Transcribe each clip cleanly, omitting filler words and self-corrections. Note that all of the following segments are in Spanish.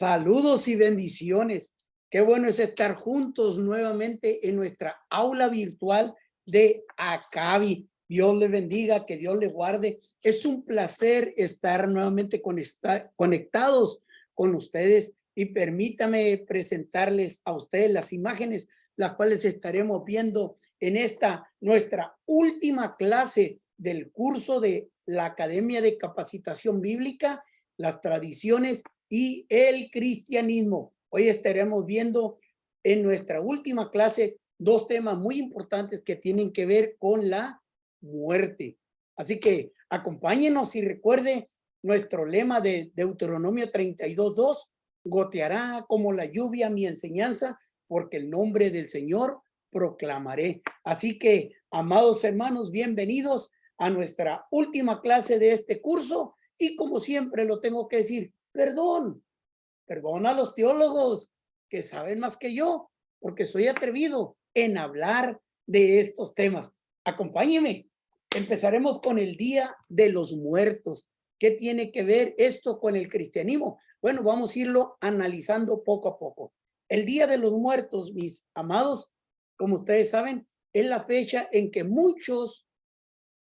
Saludos y bendiciones. Qué bueno es estar juntos nuevamente en nuestra aula virtual de Acabi. Dios le bendiga, que Dios le guarde. Es un placer estar nuevamente conectados con ustedes y permítame presentarles a ustedes las imágenes, las cuales estaremos viendo en esta nuestra última clase del curso de la Academia de Capacitación Bíblica, las tradiciones y el cristianismo. Hoy estaremos viendo en nuestra última clase dos temas muy importantes que tienen que ver con la muerte. Así que acompáñenos y recuerde nuestro lema de Deuteronomio 32:2: goteará como la lluvia mi enseñanza, porque el nombre del Señor proclamaré. Así que, amados hermanos, bienvenidos a nuestra última clase de este curso. Y como siempre lo tengo que decir, perdón a los teólogos que saben más que yo, porque soy atrevido en hablar de estos temas. Acompáñeme. Empezaremos con el Día de los Muertos. ¿Qué tiene que ver esto con el cristianismo? Bueno, vamos a irlo analizando poco a poco. El Día de los Muertos, mis amados, como ustedes saben, es la fecha en que muchos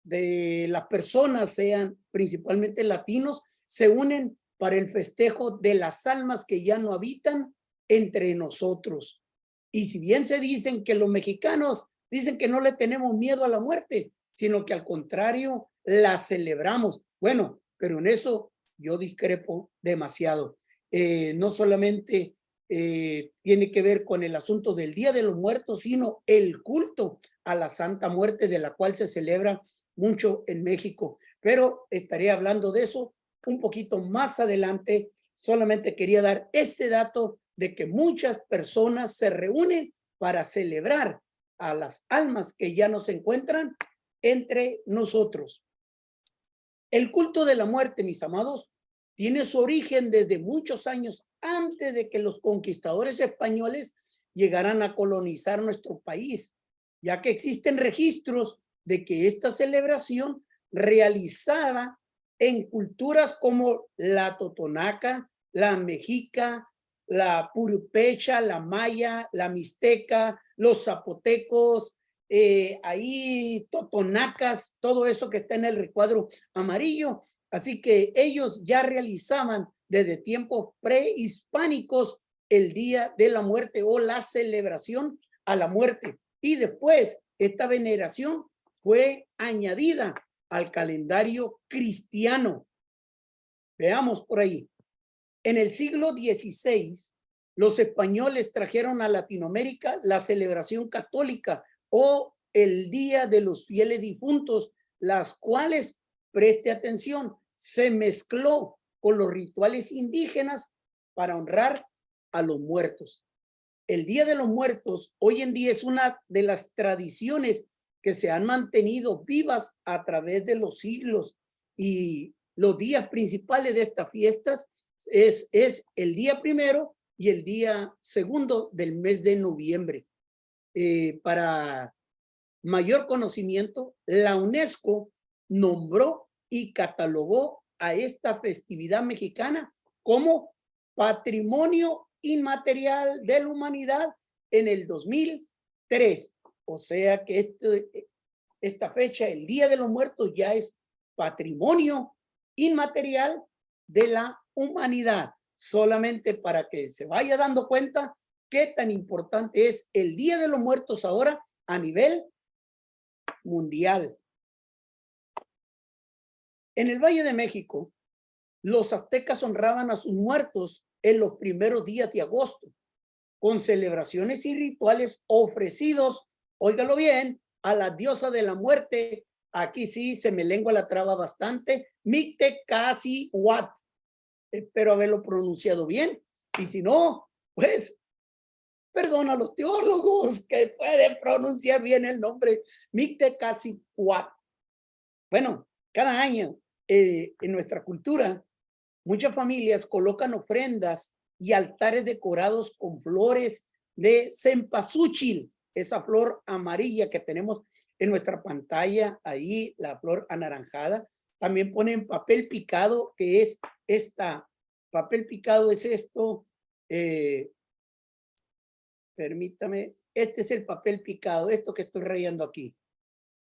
de las personas, sean principalmente latinos, se unen para el festejo de las almas que ya no habitan entre nosotros. Y si bien se dicen que los mexicanos dicen que no le tenemos miedo a la muerte, sino que al contrario la celebramos. Bueno, pero en eso yo discrepo demasiado. No solamente tiene que ver con el asunto del Día de los Muertos, sino el culto a la Santa Muerte, de la cual se celebra mucho en México, pero estaré hablando de eso un poquito más adelante. Solamente quería dar este dato de que muchas personas se reúnen para celebrar a las almas que ya no se encuentran entre nosotros. El culto de la muerte, mis amados, tiene su origen desde muchos años antes de que los conquistadores españoles llegaran a colonizar nuestro país, ya que existen registros de que esta celebración realizaba en culturas como la totonaca, la mexica, la purupecha, la maya, la mixteca, los zapotecos, ahí totonacas, todo eso que está en el recuadro amarillo. Así que ellos ya realizaban desde tiempos prehispánicos el Día de la Muerte o la celebración a la muerte. Y después esta veneración fue añadida al calendario cristiano. Veamos por ahí. En el siglo XVI, los españoles trajeron a Latinoamérica la celebración católica o el Día de los Fieles Difuntos, las cuales, preste atención, se mezcló con los rituales indígenas para honrar a los muertos. El Día de los Muertos hoy en día es una de las tradiciones que se han mantenido vivas a través de los siglos, y los días principales de estas fiestas es el día primero y el día segundo del mes de noviembre. Para mayor conocimiento, la UNESCO nombró y catalogó a esta festividad mexicana como Patrimonio Inmaterial de la Humanidad en el 2003. O sea que esta fecha, el Día de los Muertos, ya es Patrimonio Inmaterial de la Humanidad. Solamente para que se vaya dando cuenta qué tan importante es el Día de los Muertos ahora a nivel mundial. En el Valle de México, los aztecas honraban a sus muertos en los primeros días de agosto, con celebraciones y rituales ofrecidos, óigalo bien, a la diosa de la muerte. Aquí sí se me lengua la traba bastante, Mictecacihuatl. Espero haberlo pronunciado bien. Y si no, pues perdón a los teólogos que pueden pronunciar bien el nombre, Mictecacihuatl. Bueno, cada año en nuestra cultura, muchas familias colocan ofrendas y altares decorados con flores de cempasúchil, esa flor amarilla que tenemos en nuestra pantalla, ahí la flor anaranjada. También ponen papel picado, que es esta papel picado es esto. Permítame, este es el papel picado, esto que estoy rayando aquí.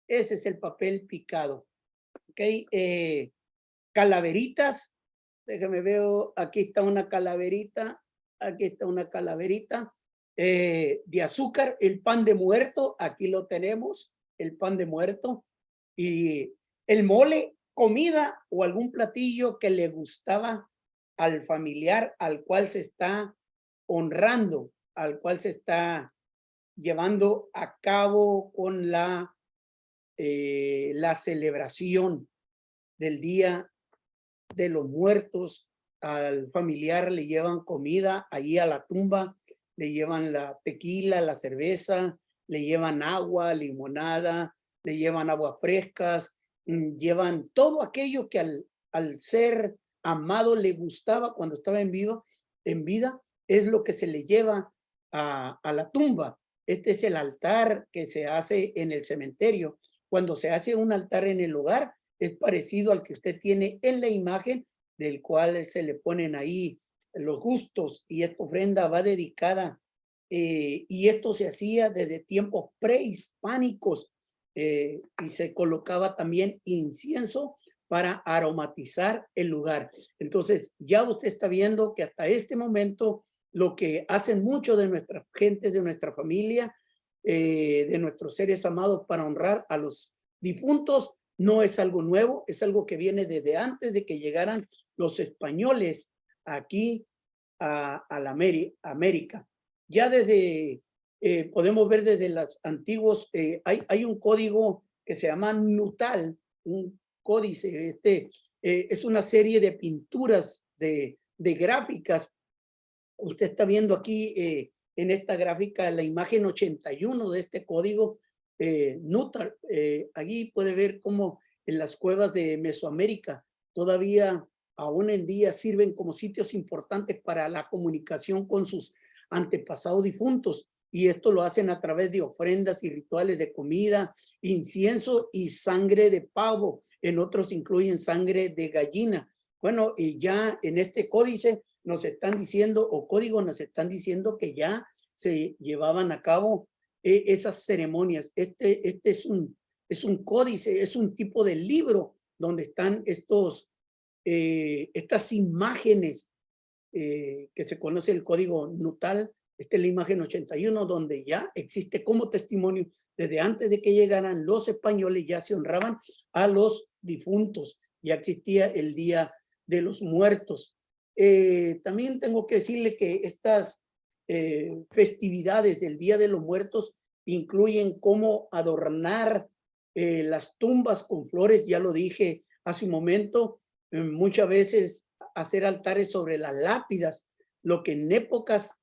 Ese es el papel picado. Ok, calaveritas. Déjame veo, aquí está una calaverita, aquí está una calaverita de azúcar, el pan de muerto, aquí lo tenemos, el pan de muerto, y el mole, comida o algún platillo que le gustaba al familiar al cual se está honrando, al cual se está llevando a cabo con la celebración del Día de los Muertos. Al familiar le llevan comida ahí a la tumba, le llevan la tequila, la cerveza, le llevan agua, limonada, le llevan aguas frescas, llevan todo aquello que al ser amado le gustaba cuando estaba en vida, es lo que se le lleva a la tumba. Este es el altar que se hace en el cementerio. Cuando se hace un altar en el hogar, es parecido al que usted tiene en la imagen, del cual se le ponen ahí los gustos, y esta ofrenda va dedicada, y esto se hacía desde tiempos prehispánicos, y se colocaba también incienso para aromatizar el lugar. Entonces, ya usted está viendo que hasta este momento lo que hacen muchos de nuestras gentes, de nuestra familia, de nuestros seres amados para honrar a los difuntos, no es algo nuevo, es algo que viene desde antes de que llegaran los españoles aquí a la América. Ya desde, podemos ver desde los antiguos, hay un código que se llama Nutal, un códice, es una serie de pinturas, de gráficas. Usted está viendo aquí en esta gráfica la imagen 81 de este código Nutal. Allí puede ver cómo en las cuevas de Mesoamérica todavía aún en día sirven como sitios importantes para la comunicación con sus antepasados difuntos, y esto lo hacen a través de ofrendas y rituales de comida, incienso y sangre de pavo. En otros incluyen sangre de gallina. Bueno, y ya en este códice nos están diciendo, o código nos están diciendo, que ya se llevaban a cabo esas ceremonias. Este es un códice, es un tipo de libro donde están estas imágenes que se conoce el código Nutal. Esta es la imagen 81, donde ya existe como testimonio, desde antes de que llegaran los españoles, ya se honraban a los difuntos, ya existía el Día de los Muertos. También tengo que decirle que estas festividades del Día de los Muertos incluyen cómo adornar las tumbas con flores, ya lo dije hace un momento, muchas veces hacer altares sobre las lápidas, lo que en épocas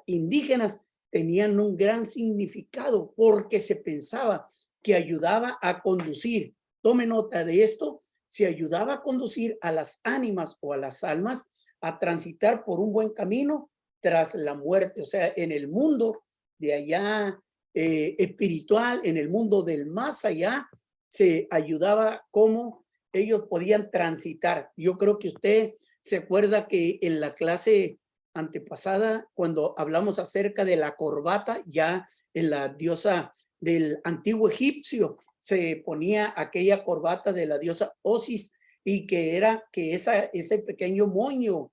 indígenas tenían un gran significado, porque se pensaba que ayudaba a conducir. Tome nota de esto: se ayudaba a conducir a las ánimas o a las almas a transitar por un buen camino tras la muerte, o sea, en el mundo de allá espiritual, en el mundo del más allá, se ayudaba cómo ellos podían transitar. Yo creo que usted se acuerda que en la clase antepasada, cuando hablamos acerca de la corbata, ya en la diosa del antiguo egipcio se ponía aquella corbata de la diosa Osis, y que era que ese pequeño moño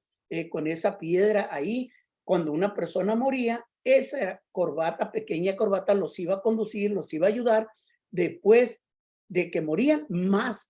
con esa piedra ahí, cuando una persona moría, esa corbata, pequeña corbata, los iba a conducir, los iba a ayudar después de que morían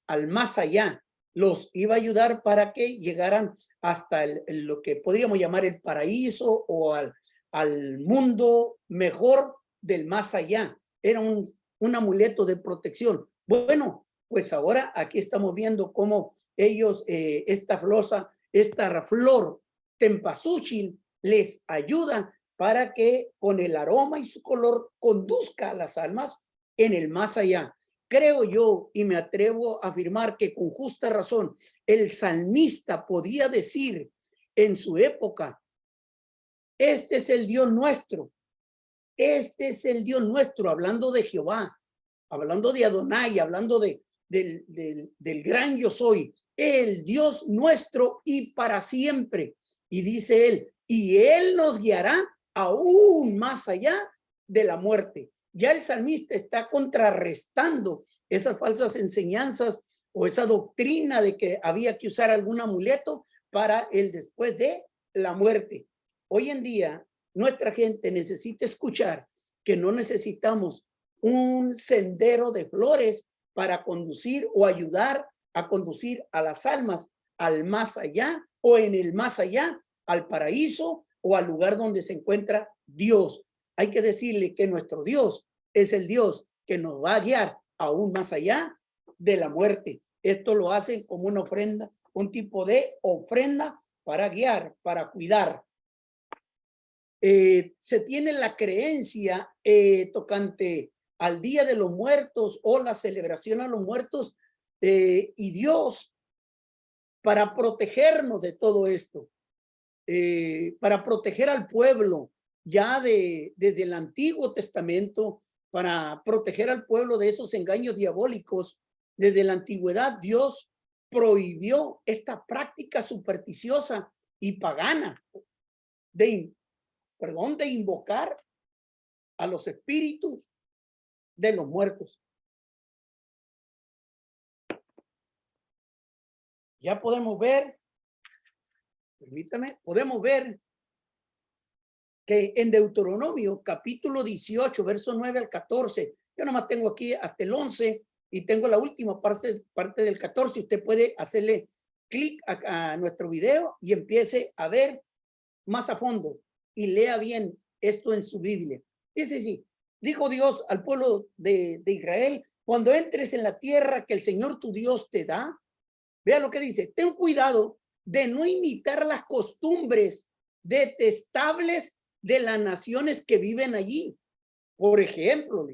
al más allá. Los iba a ayudar para que llegaran hasta lo que podríamos llamar el paraíso, o al mundo mejor del más allá. Era un amuleto de protección. Bueno, pues ahora aquí estamos viendo cómo ellos, esta flor Tempasúchil, les ayuda para que con el aroma y su color conduzca a las almas en el más allá. Creo yo, y me atrevo a afirmar que con justa razón, el salmista podía decir en su época: este es el Dios nuestro, este es el Dios nuestro, hablando de Jehová, hablando de Adonai, hablando del gran yo soy. el Dios nuestro y para siempre. Y dice él, y él nos guiará aún más allá de la muerte. Ya el salmista está contrarrestando esas falsas enseñanzas o esa doctrina de que había que usar algún amuleto para el después de la muerte. Hoy en día, nuestra gente necesita escuchar que no necesitamos un sendero de flores para conducir o ayudar a conducir a las almas al más allá o en el más allá, al paraíso o al lugar donde se encuentra Dios. Hay que decirle que nuestro Dios es el Dios que nos va a guiar aún más allá de la muerte. Esto lo hacen como una ofrenda, un tipo de ofrenda para guiar, para cuidar. Se tiene la creencia tocante al Día de los Muertos o la celebración a los muertos y Dios para protegernos de todo esto, para proteger al pueblo ya desde el Antiguo Testamento, para proteger al pueblo de esos engaños diabólicos. Desde la antigüedad Dios prohibió esta práctica supersticiosa y pagana de invocar a los espíritus de los muertos. Ya podemos ver, permítame, podemos ver que en Deuteronomio capítulo 18, verso 9 al 14, yo nomás tengo aquí hasta el 11 y tengo la última parte del 14. Usted puede hacerle clic a nuestro video y empiece a ver más a fondo y lea bien esto en su Biblia. Dice así, dijo Dios al pueblo de Israel, cuando entres en la tierra que el Señor tu Dios te da, vea lo que dice, ten cuidado de no imitar las costumbres detestables de las naciones que viven allí. Por ejemplo,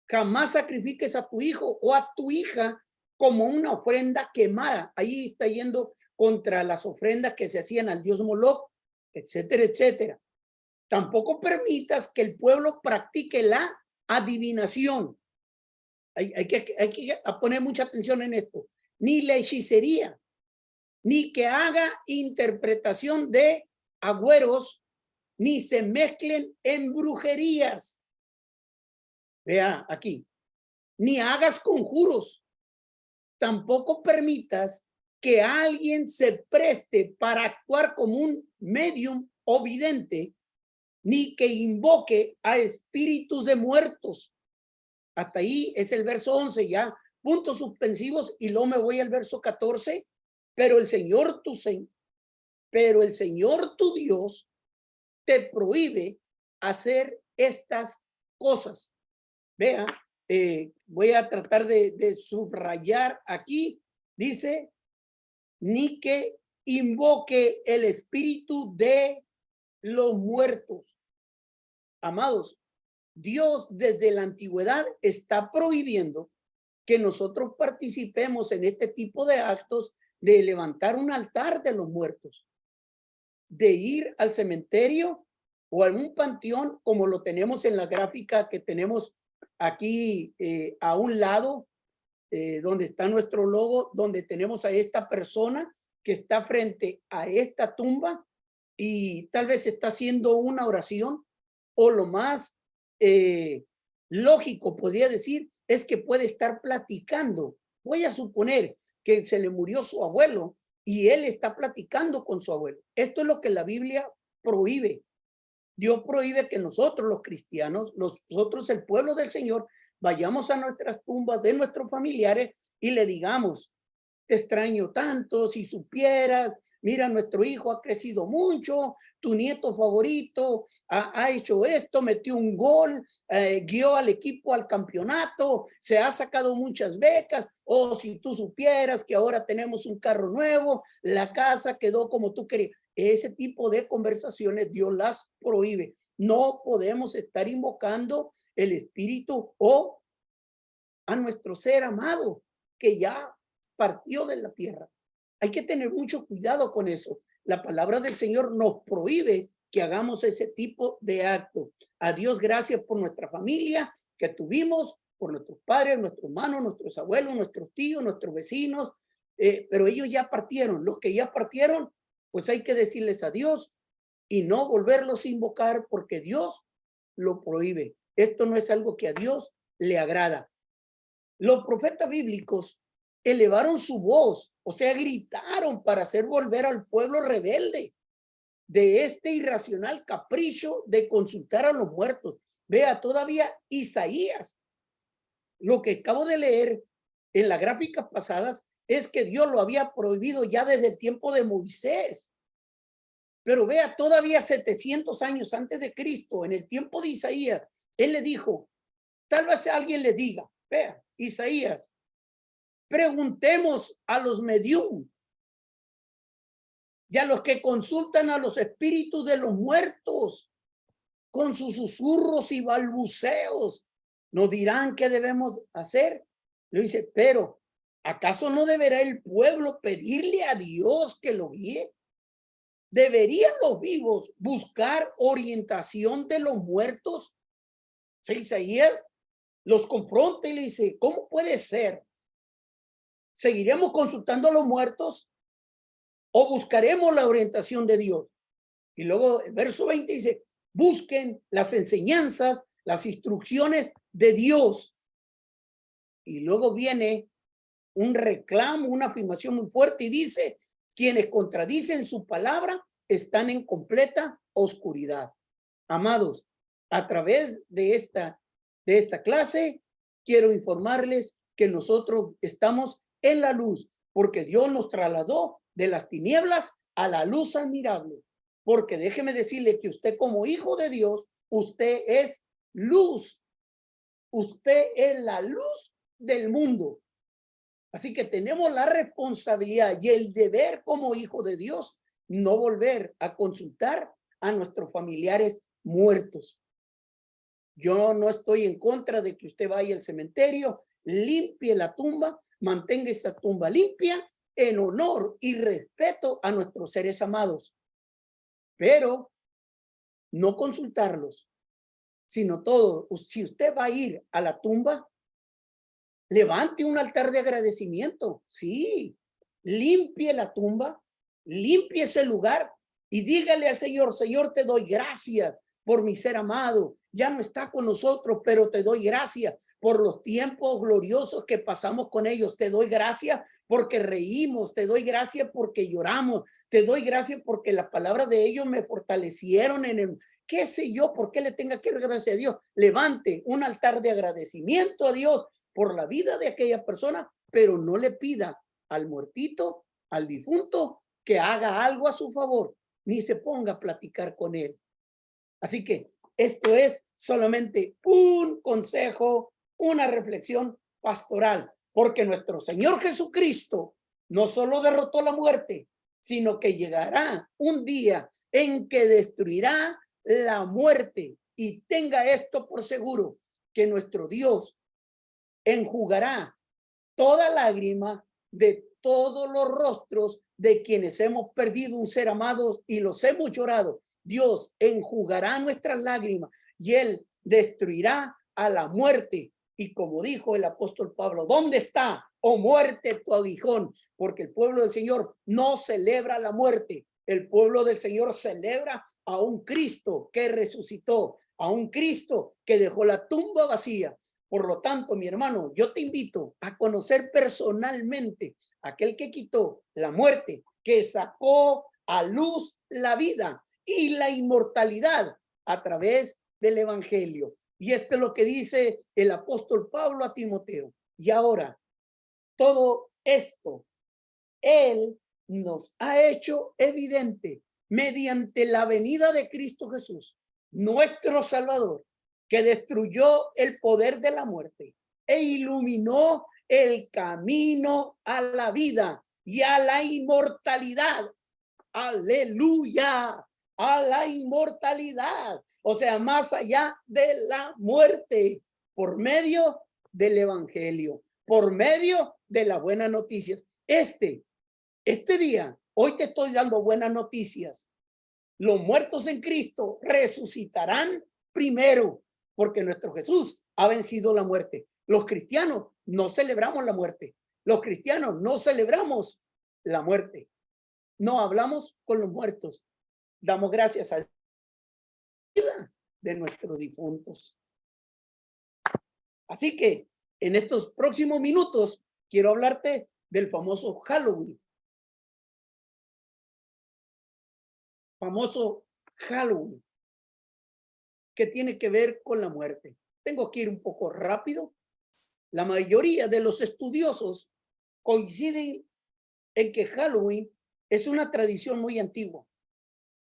jamás sacrifiques a tu hijo o a tu hija como una ofrenda quemada. Ahí está yendo contra las ofrendas que se hacían al dios Moloch, etcétera, etcétera. Tampoco permitas que el pueblo practique la adivinación. Hay que poner mucha atención en esto. Ni la hechicería, ni que haga interpretación de agüeros, ni se mezclen en brujerías. Vea aquí. Ni hagas conjuros. Tampoco permitas que alguien se preste para actuar como un medium o vidente, ni que invoque a espíritus de muertos. Hasta ahí es el verso 11, ya puntos suspensivos, y luego me voy al verso 14. Pero el Señor tu Dios te prohíbe hacer estas cosas. Vea, voy a tratar de subrayar aquí. Dice, ni que invoque el espíritu de los muertos. Amados, Dios desde la antigüedad está prohibiendo que nosotros participemos en este tipo de actos de levantar un altar de los muertos, de ir al cementerio o a un panteón como lo tenemos en la gráfica que tenemos aquí a un lado, donde está nuestro logo, donde tenemos a esta persona que está frente a esta tumba y tal vez está haciendo una oración, o lo más lógico podría decir es que puede estar platicando. Voy a suponer que se le murió su abuelo y él está platicando con su abuelo. Esto es lo que la Biblia prohíbe. Dios prohíbe que nosotros los cristianos, nosotros el pueblo del Señor, vayamos a nuestras tumbas de nuestros familiares y le digamos, te extraño tanto, si supieras, mira, nuestro hijo ha crecido mucho, tu nieto favorito ha hecho esto, metió un gol, guió al equipo al campeonato, se ha sacado muchas becas, o si tú supieras que ahora tenemos un carro nuevo, la casa quedó como tú querías. Ese tipo de conversaciones Dios las prohíbe. No podemos estar invocando el espíritu o a nuestro ser amado que ya partió de la tierra. Hay que tener mucho cuidado con eso. La palabra del Señor nos prohíbe que hagamos ese tipo de acto. A Dios gracias por nuestra familia que tuvimos, por nuestros padres, nuestros hermanos, nuestros abuelos, nuestros tíos, nuestros vecinos, pero ellos ya partieron. Los que ya partieron, pues hay que decirles adiós y no volverlos a invocar porque Dios lo prohíbe. Esto no es algo que a Dios le agrada. Los profetas bíblicos elevaron su voz, o sea, gritaron para hacer volver al pueblo rebelde de este irracional capricho de consultar a los muertos. Vea, todavía Isaías, lo que acabo de leer en las gráficas pasadas es que Dios lo había prohibido ya desde el tiempo de Moisés. Pero vea, todavía 700 años antes de Cristo, en el tiempo de Isaías, él le dijo, tal vez alguien le diga, vea, Isaías, preguntemos a los medium y a los que consultan a los espíritus de los muertos con sus susurros y balbuceos, nos dirán qué debemos hacer. Le dice, pero ¿acaso no deberá el pueblo pedirle a Dios que lo guíe? ¿Deberían los vivos buscar orientación de los muertos? ¿Sí, Isaías los confronta y le dice, ¿cómo puede ser? ¿Seguiremos consultando a los muertos o buscaremos la orientación de Dios? Y luego el verso 20 dice, busquen las enseñanzas, las instrucciones de Dios. Y luego viene un reclamo, una afirmación muy fuerte y dice, quienes contradicen su palabra están en completa oscuridad. Amados, a través de esta clase, quiero informarles que nosotros estamos en la luz, porque Dios nos trasladó de las tinieblas a la luz admirable. Porque déjeme decirle que usted como hijo de Dios, usted es luz. Usted es la luz del mundo. Así que tenemos la responsabilidad y el deber como hijo de Dios, no volver a consultar a nuestros familiares muertos. Yo no estoy en contra de que usted vaya al cementerio, limpie la tumba, mantenga esa tumba limpia en honor y respeto a nuestros seres amados. Pero no consultarlos, sino todo. Si usted va a ir a la tumba, levante un altar de agradecimiento. Sí, limpie la tumba, limpie ese lugar y dígale al Señor, Señor, te doy gracias por mi ser amado. Ya no está con nosotros, pero te doy gracias por los tiempos gloriosos que pasamos con ellos. Te doy gracias porque reímos, te doy gracias porque lloramos, te doy gracias porque las palabras de ellos me fortalecieron en el, qué sé yo, por qué le tenga que agradecer a Dios. Levante un altar de agradecimiento a Dios por la vida de aquella persona, pero no le pida al muertito, al difunto, que haga algo a su favor, ni se ponga a platicar con él. Así que esto es solamente un consejo, una reflexión pastoral, porque nuestro Señor Jesucristo no solo derrotó la muerte, sino que llegará un día en que destruirá la muerte. Y tenga esto por seguro, que nuestro Dios enjugará toda lágrima de todos los rostros de quienes hemos perdido un ser amado y los hemos llorado. Dios enjugará nuestras lágrimas y él destruirá a la muerte. Y como dijo el apóstol Pablo, ¿dónde está, oh muerte, tu aguijón? Porque el pueblo del Señor no celebra la muerte. El pueblo del Señor celebra a un Cristo que resucitó, a un Cristo que dejó la tumba vacía. Por lo tanto, mi hermano, yo te invito a conocer personalmente a aquel que quitó la muerte, que sacó a luz la vida y la inmortalidad a través del evangelio. Y esto es lo que dice el apóstol Pablo a Timoteo. Y ahora, todo esto, él nos ha hecho evidente mediante la venida de Cristo Jesús, nuestro Salvador, que destruyó el poder de la muerte e iluminó el camino a la vida y a la inmortalidad. Aleluya, a la inmortalidad, o sea, más allá de la muerte, por medio del evangelio, por medio de la buena noticia. Este día, hoy te estoy dando buenas noticias. Los muertos en Cristo resucitarán primero, porque nuestro Jesús ha vencido la muerte. Los cristianos no celebramos la muerte. Los cristianos no celebramos la muerte. No hablamos con los muertos. Damos gracias a la vida de nuestros difuntos. Así que en estos próximos minutos quiero hablarte del famoso Halloween. Famoso Halloween, que tiene que ver con la muerte. Tengo que ir un poco rápido. La mayoría de los estudiosos coinciden en que Halloween es una tradición muy antigua.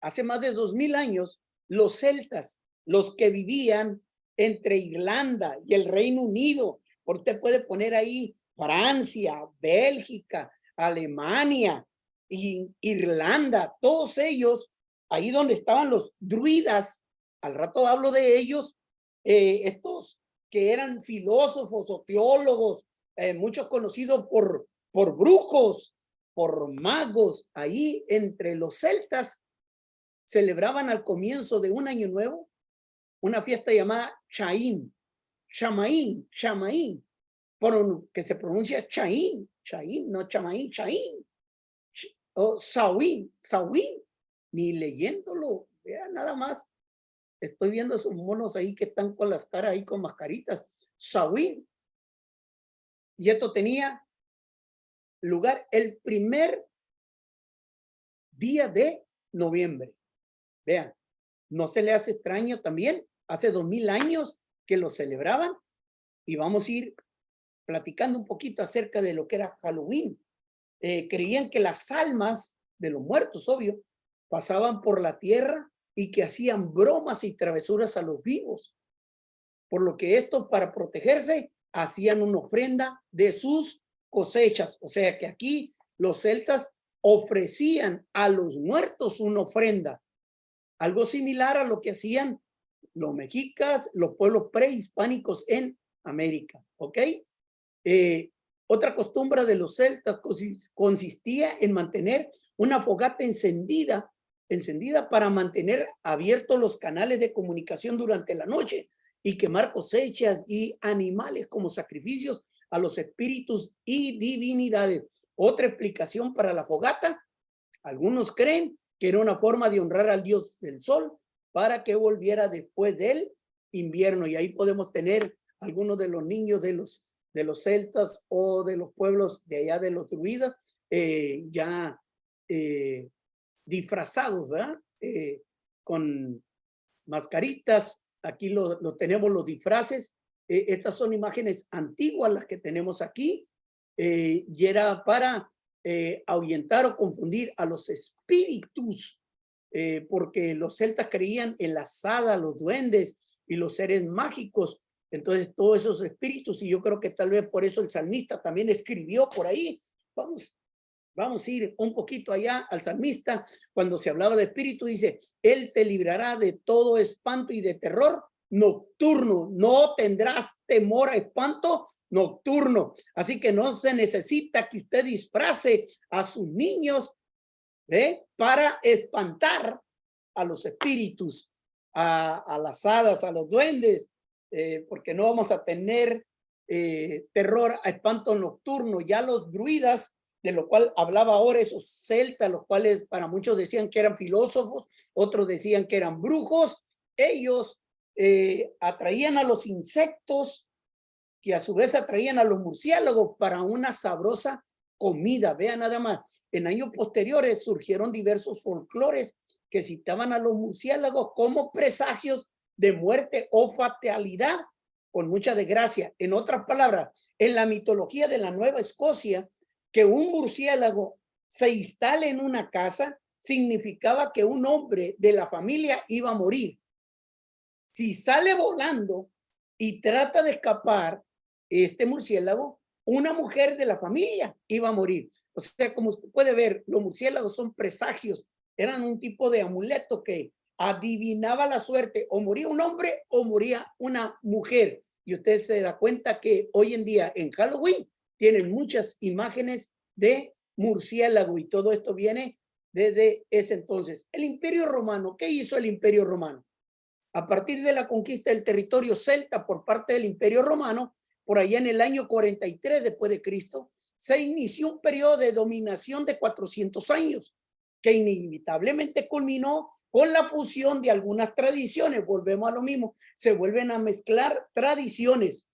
Hace más de 2000 años, los celtas, los que vivían entre Irlanda y el Reino Unido, usted puede poner ahí Francia, Bélgica, Alemania, Irlanda, todos ellos, ahí donde estaban los druidas, al rato hablo de ellos, estos que eran filósofos o teólogos, muchos conocidos por brujos, por magos, ahí entre los celtas, celebraban al comienzo de un año nuevo una fiesta llamada Chaín, Chamaín, que se pronuncia Chaín, no Chamaín, Chaín, o Sawin, ni leyéndolo, vean nada más. Estoy viendo esos monos ahí que están con las caras ahí con mascaritas, Sawin. Y esto tenía lugar el primer día de noviembre. Vean, no se le hace extraño también, hace 2000 años que lo celebraban, y vamos a ir platicando un poquito acerca de lo que era Halloween. Creían que las almas de los muertos, obvio, pasaban por la tierra y que hacían bromas y travesuras a los vivos, por lo que estos, para protegerse, hacían una ofrenda de sus cosechas. O sea que aquí los celtas ofrecían a los muertos una ofrenda, algo similar a lo que hacían los mexicas, los pueblos prehispánicos en América, ¿ok? Otra costumbre de los celtas consistía en mantener una fogata encendida para mantener abiertos los canales de comunicación durante la noche y quemar cosechas y animales como sacrificios a los espíritus y divinidades. Otra explicación para la fogata, algunos creen que era una forma de honrar al dios del sol para que volviera después del invierno, y ahí podemos tener algunos de los niños de los celtas o de los pueblos de allá de los druidas ya disfrazados, ¿verdad? Con mascaritas. Aquí lo tenemos los disfraces. Estas son imágenes antiguas las que tenemos aquí, y era para ahuyentar o confundir a los espíritus, porque los celtas creían en las hadas, los duendes y los seres mágicos. Entonces todos esos espíritus, y yo creo que tal vez por eso el salmista también escribió por ahí. Vamos a ir un poquito allá al salmista. Cuando se hablaba de espíritu, dice: él te librará de todo espanto y de terror nocturno. No tendrás temor a espanto nocturno. Así que no se necesita que usted disfrace a sus niños para espantar a los espíritus, a las hadas, a los duendes, porque no vamos a tener terror a espanto nocturno. Ya los druidas, de lo cual hablaba ahora, esos celtas, los cuales para muchos decían que eran filósofos, otros decían que eran brujos, ellos atraían a los insectos, que a su vez atraían a los murciélagos para una sabrosa comida. Vean nada más, en años posteriores surgieron diversos folclores que citaban a los murciélagos como presagios de muerte o fatalidad, con mucha desgracia. En otras palabras, en la mitología de la Nueva Escocia, que un murciélago se instale en una casa significaba que un hombre de la familia iba a morir. Si sale volando y trata de escapar este murciélago, una mujer de la familia iba a morir. O sea, como usted puede ver, los murciélagos son presagios, eran un tipo de amuleto que adivinaba la suerte, o moría un hombre o moría una mujer. Y usted se da cuenta que hoy en día en Halloween tienen muchas imágenes de murciélago, y todo esto viene desde ese entonces. El Imperio Romano, ¿qué hizo el Imperio Romano? A partir de la conquista del territorio celta por parte del Imperio Romano, por allá en el año 43 después de Cristo, se inició un periodo de dominación de 400 años, que inevitablemente culminó con la fusión de algunas tradiciones. Volvemos a lo mismo, se vuelven a mezclar tradiciones.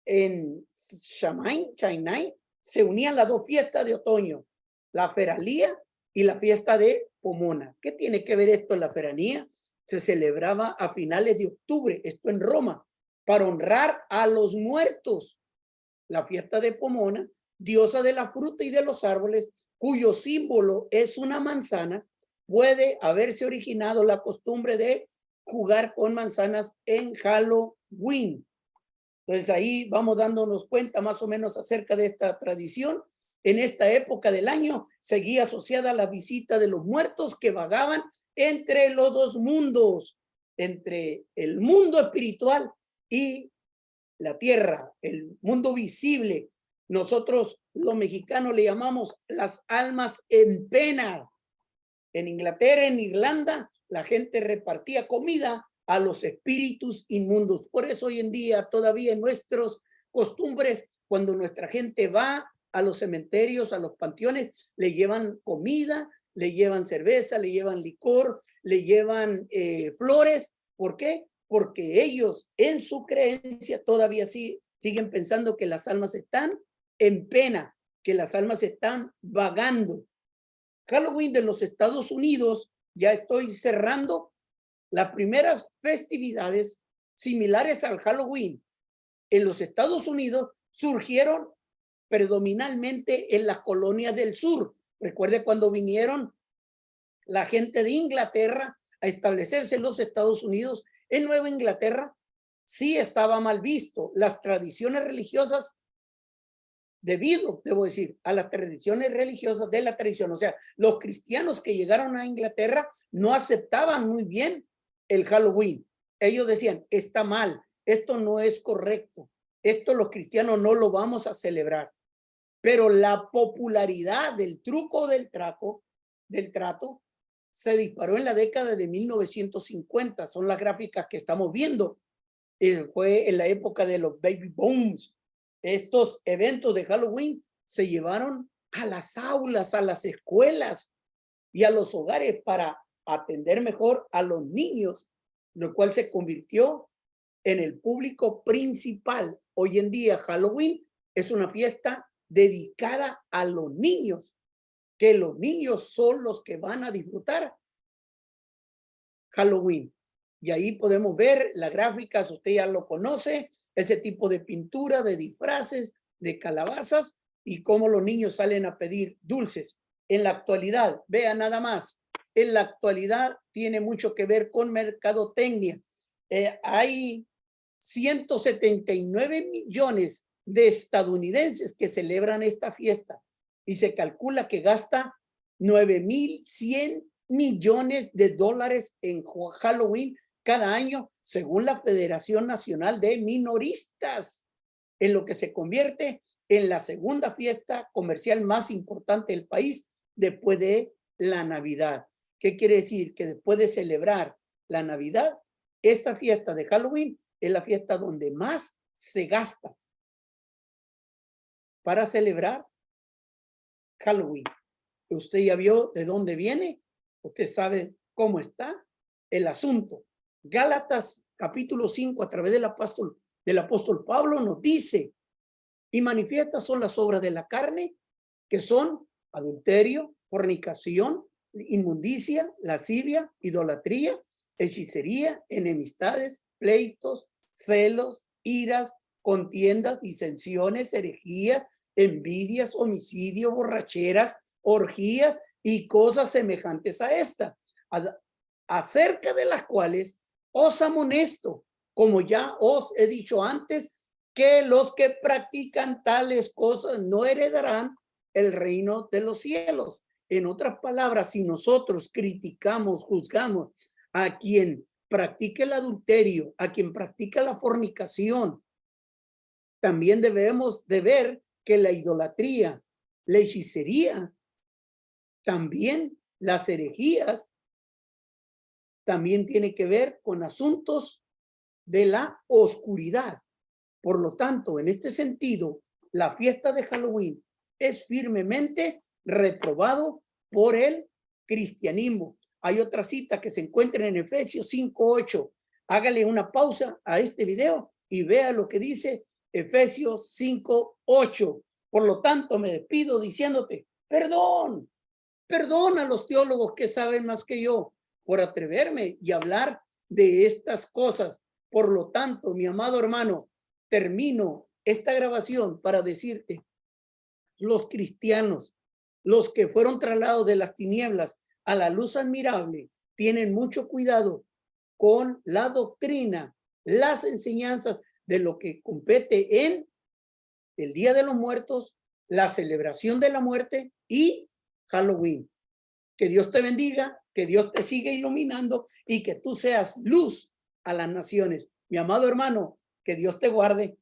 En Shanghái se unían las dos fiestas de otoño, la Feralía y la fiesta de Pomona. ¿Qué tiene que ver esto en la Feranía? Se celebraba a finales de octubre, esto en Roma, para honrar a los muertos. La fiesta de Pomona, diosa de la fruta y de los árboles, cuyo símbolo es una manzana, puede haberse originado la costumbre de jugar con manzanas en Halloween. Entonces ahí vamos dándonos cuenta más o menos acerca de esta tradición. En esta época del año seguía asociada a la visita de los muertos que vagaban entre los dos mundos, entre el mundo espiritual y la tierra, el mundo visible. Nosotros los mexicanos le llamamos las almas en pena. En Inglaterra, en Irlanda, la gente repartía comida a los espíritus inmundos. Por eso hoy en día todavía en nuestras costumbres, cuando nuestra gente va a los cementerios, a los panteones, le llevan comida, le llevan cerveza, le llevan licor, le llevan flores. ¿Por qué? Porque ellos en su creencia todavía siguen pensando que las almas están en pena, que las almas están vagando. Halloween de los Estados Unidos, ya estoy cerrando, las primeras festividades similares al Halloween en los Estados Unidos surgieron predominantemente en las colonias del sur. Recuerde cuando vinieron la gente de Inglaterra a establecerse en los Estados Unidos. En Nueva Inglaterra sí estaba mal visto. Las tradiciones religiosas, debido, debo decir, a las tradiciones religiosas de la tradición. O sea, los cristianos que llegaron a Inglaterra no aceptaban muy bien el Halloween. Ellos decían, está mal, esto no es correcto, esto los cristianos no lo vamos a celebrar. Pero la popularidad del truco del trato, se disparó en la década de 1950. Son las gráficas que estamos viendo. Fue en la época de los baby booms. Estos eventos de Halloween se llevaron a las aulas, a las escuelas y a los hogares para atender mejor a los niños, lo cual se convirtió en el público principal. Hoy en día Halloween es una fiesta dedicada a los niños, que los niños son los que van a disfrutar Halloween. Y ahí podemos ver las gráficas, usted ya lo conoce, ese tipo de pintura, de disfraces, de calabazas y cómo los niños salen a pedir dulces. En la actualidad, vea nada más, en la actualidad tiene mucho que ver con mercadotecnia. Hay 179 millones de estadounidenses que celebran esta fiesta y se calcula que gasta 9.100 millones de dólares en Halloween cada año, según la Federación Nacional de Minoristas, en lo que se convierte en la segunda fiesta comercial más importante del país después de la Navidad. ¿Qué quiere decir? Que después de celebrar la Navidad, esta fiesta de Halloween es la fiesta donde más se gasta para celebrar Halloween. Usted ya vio de dónde viene, usted sabe cómo está el asunto. Gálatas capítulo 5 a través del apóstol Pablo nos dice, y manifiestas son las obras de la carne, que son adulterio, fornicación, inmundicia, lascivia, idolatría, hechicería, enemistades, pleitos, celos, iras, contiendas, disensiones, herejías, envidias, homicidios, borracheras, orgías y cosas semejantes a esta, acerca de las cuales os amonesto, como ya os he dicho antes, que los que practican tales cosas no heredarán el reino de los cielos. En otras palabras, si nosotros criticamos, juzgamos a quien practica el adulterio, a quien practica la fornicación, también debemos de ver que la idolatría, la hechicería, también las herejías, también tiene que ver con asuntos de la oscuridad. Por lo tanto, en este sentido, la fiesta de Halloween es firmemente reprobado por el cristianismo. Hay otra cita que se encuentra en Efesios 5:8. Hágale una pausa a este video y vea lo que dice Efesios 5:8. Por lo tanto, me despido diciéndote, perdón a los teólogos que saben más que yo por atreverme y hablar de estas cosas. Por lo tanto, mi amado hermano, termino esta grabación para decirte, los cristianos, los que fueron trasladados de las tinieblas a la luz admirable, tienen mucho cuidado con la doctrina, las enseñanzas de lo que compete en el Día de los Muertos, la celebración de la muerte y Halloween. Que Dios te bendiga, que Dios te siga iluminando y que tú seas luz a las naciones. Mi amado hermano, que Dios te guarde.